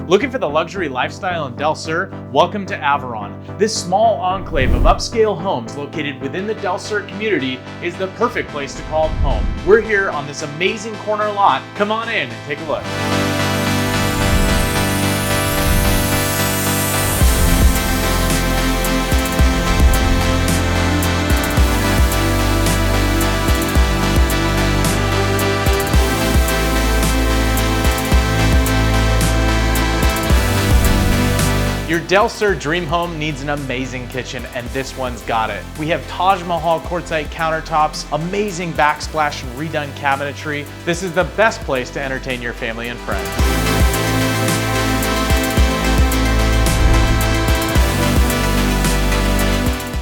Looking for the luxury lifestyle in Del Sur? Welcome to Avaron. This small enclave of upscale homes located within the Del Sur community is the perfect place to call home. We're here on this amazing corner lot. Come on in and take a look. Your Del Sur dream home needs an amazing kitchen, and this one's got it. We have Taj Mahal quartzite countertops, amazing backsplash and redone cabinetry. This is the best place to entertain your family and friends.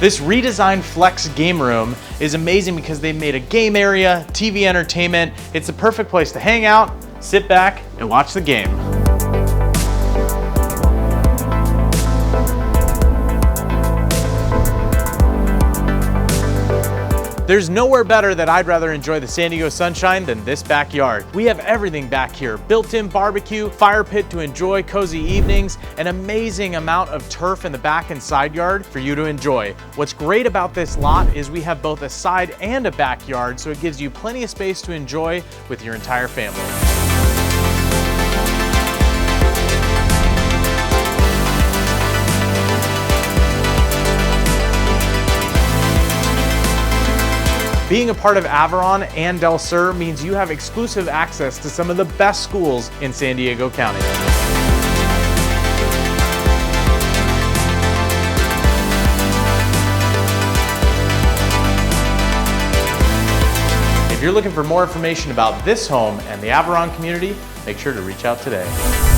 This redesigned flex game room is amazing because they've made a game area, TV entertainment. It's the perfect place to hang out, sit back, and watch the game. There's nowhere better that I'd rather enjoy the San Diego sunshine than this backyard. We have everything back here. Built-in barbecue, fire pit to enjoy cozy evenings, an amazing amount of turf in the back and side yard for you to enjoy. What's great about this lot is we have both a side and a backyard, so it gives you plenty of space to enjoy with your entire family. Being a part of Avaron and Del Sur means you have exclusive access to some of the best schools in San Diego County. If you're looking for more information about this home and the Avaron community, make sure to reach out today.